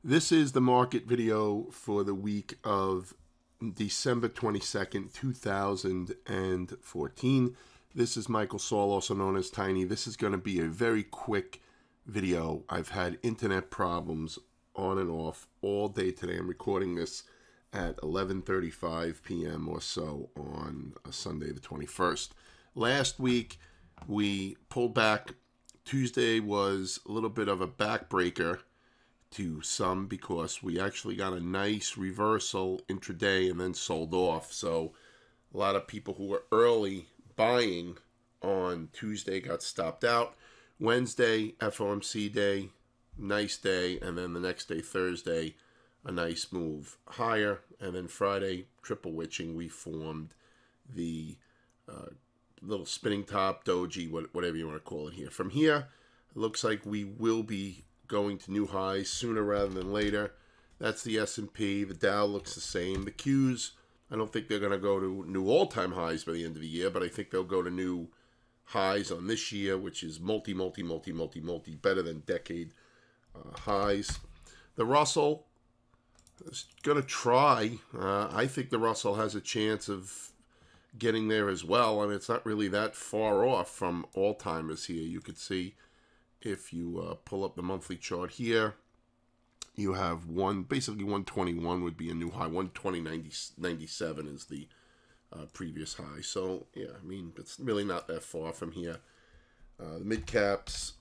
This is the market video for the week of December 22nd, 2014. This is Michael Saul, also known as Tiny. This is going to be a very quick video. I've had internet problems on and off all day today. I'm recording this at 11:35 p.m. or so on a Sunday the 21st. Last week, we pulled back. Tuesday was a little bit of a backbreaker to some because we actually got a nice reversal intraday and then sold off. So a lot of people who were early buying on Tuesday got stopped out. Wednesday, FOMC day, nice day, and then the next day, Thursday, a nice move higher, and then Friday, triple witching, we formed the little spinning top, doji, whatever you want to call it here. From here, it looks like we will be going to new highs sooner rather than later. That's the S&P. The Dow looks the same. The Qs, I don't think they're going to go to new all-time highs by the end of the year, but I think they'll go to new highs on this year, which is multi, better than decade highs. The Russell is going to try. I think the Russell has a chance of getting there as well. I mean, it's not really that far off from all-timers here. You could see if you pull up the monthly chart here, you have basically 121 would be a new high. 120.97 is the previous high. So, yeah, I mean, it's really not that far from here. The mid caps,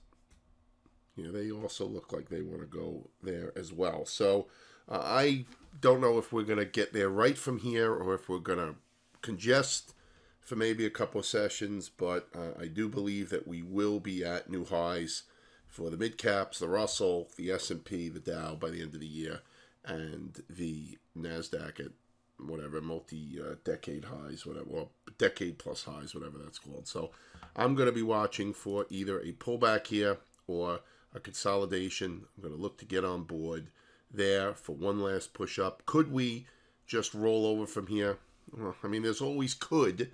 they also look like they want to go there as well. So, I don't know if we're going to get there right from here or if we're going to congest for maybe a couple of sessions, but I do believe that we will be at new highs for the mid caps, the Russell, the S&P, the Dow by the end of the year, and the NASDAQ at whatever multi-decade highs, whatever, well, decade plus highs, whatever that's called. So I'm going to be watching for either a pullback here or a consolidation. I'm going to look to get on board there for one last push up. Could we just roll over from here? Well, I mean, there's always could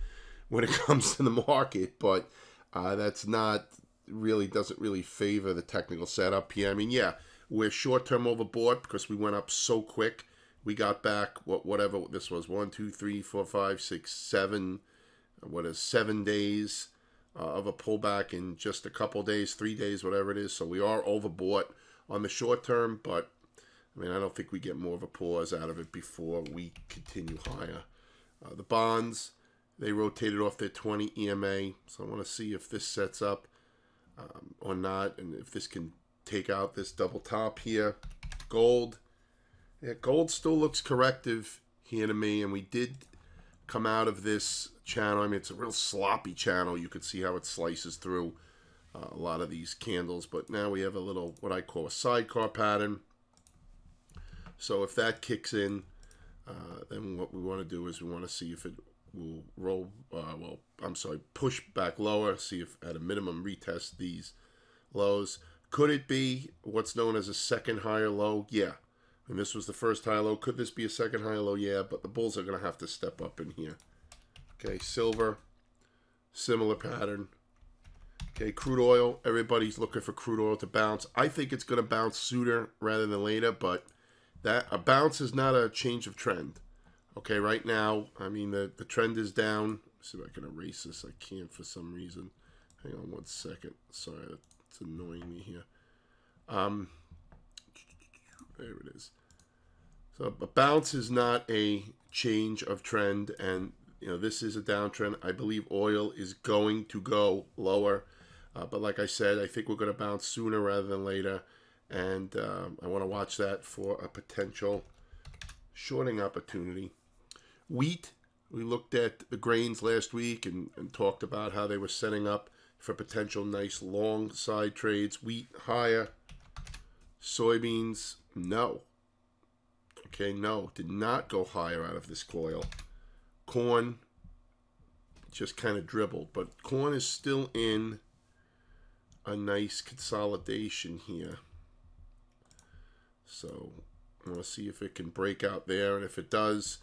when it comes to the market, but that's not really, doesn't really favor the technical setup here. I mean, yeah, we're short-term overbought because we went up so quick. We got back whatever this was, 1, 2, 3, 4, 5, 6, 7, 7 days of a pullback in just a couple days, 3 days, whatever it is. So we are overbought on the short term, but I mean, I don't think we get more of a pause out of it before we continue higher. The bonds, they rotated off their 20 EMA, so I want to see if this sets up or not, and if this can take out this double top here. Gold, yeah, gold still looks corrective here to me, and we did come out of this channel. I mean, it's a real sloppy channel. You could see how it slices through a lot of these candles, but now we have a little, what I call a sidecar pattern. So if that kicks in, then what we want to do is we want to see if it will roll, push back lower, see if at a minimum retest these lows. Could it be what's known as a second higher low? Yeah. And this was the first high low. Could this be a second higher low? Yeah, but the bulls are going to have to step up in here. Okay, silver, similar pattern. Okay, crude oil, everybody's looking for crude oil to bounce. I think it's going to bounce sooner rather than later, but that a bounce is not a change of trend. Okay, right now, I mean, the trend is down. Let's see if I can erase this. I can't for some reason. Hang on one second. Sorry, it's annoying me here. There it is. So a bounce is not a change of trend, and this is a downtrend. I believe oil is going to go lower, but like I said, I think we're going to bounce sooner rather than later, and I want to watch that for a potential shorting opportunity. Wheat, we looked at the grains last week and talked about how they were setting up for potential nice long side trades. Wheat higher. Soybeans, no. Okay, no, did not go higher out of this coil. Corn just kind of dribbled, but corn is still in a nice consolidation here. So I want to see if it can break out there, and if it does,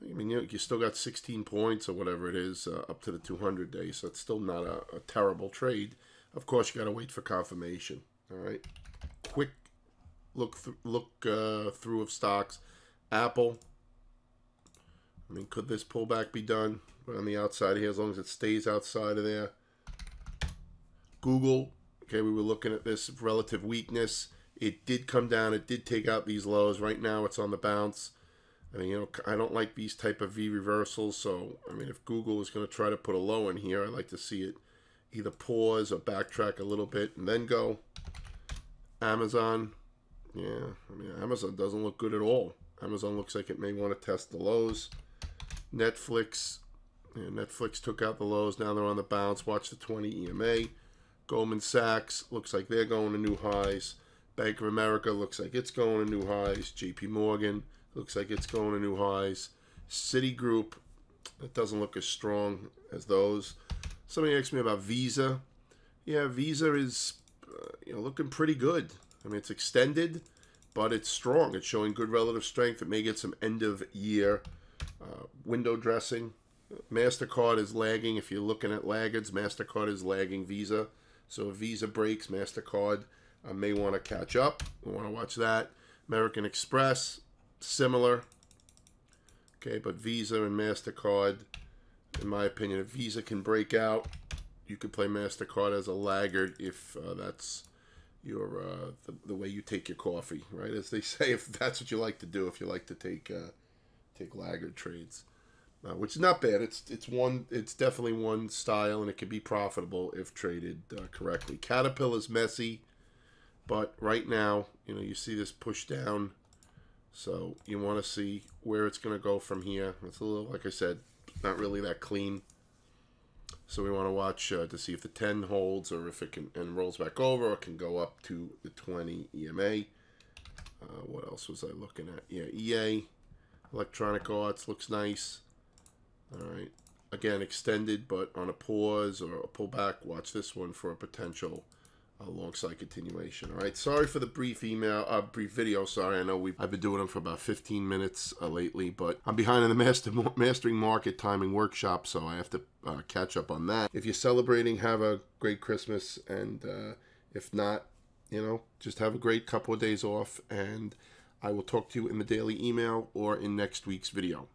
I mean, you still got 16 points or whatever it is up to the 200 days, so it's still not a terrible trade. Of course, you got to wait for confirmation. All right, quick through of stocks. Apple, I mean, could this pullback be done? But on the outside here, as long as it stays outside of there. Google, okay, we were looking at this relative weakness. It did come down. It did take out these lows. Right now, it's on the bounce. I mean, you know, I don't like these type of V reversals. So, I mean, if Google is going to try to put a low in here, I'd like to see it either pause or backtrack a little bit and then go. Amazon, yeah, I mean, Amazon doesn't look good at all. Amazon looks like it may want to test the lows. Netflix, yeah, Netflix took out the lows. Now they're on the bounce. Watch the 20 EMA. Goldman Sachs looks like they're going to new highs. Bank of America looks like it's going to new highs. JP Morgan looks like it's going to new highs. Citigroup, it doesn't look as strong as those. Somebody asked me about Visa. Yeah, Visa is looking pretty good. I mean, it's extended, but it's strong. It's showing good relative strength. It may get some end of year window dressing. MasterCard is lagging. If you're looking at laggards, MasterCard is lagging Visa. So if Visa breaks, MasterCard may want to catch up. We want to watch that. American Express, similar. Okay, but Visa and MasterCard, in my opinion, if Visa can break out, you could play MasterCard as a laggard if that's your the way you take your coffee, right? As they say, if that's what you like to do, if you like to take laggard trades. Which is not bad. It's definitely one style, and it can be profitable if traded correctly. Caterpillar is messy, but right now, you see this push down, so you want to see where it's going to go from here. It's a little, like I said, not really that clean. So we want to watch to see if the 10 holds or if it can and rolls back over, or can go up to the 20 EMA. What else was I looking at? Yeah, EA, Electronic Arts looks nice. All right. Again, extended, but on a pause or a pullback. Watch this one for a potential long side continuation. All right. Sorry for the brief video. Sorry, I know I've been doing them for about 15 minutes lately, but I'm behind in the Mastering Market Timing Workshop, so I have to catch up on that. If you're celebrating, have a great Christmas, and if not, just have a great couple of days off, and I will talk to you in the daily email or in next week's video.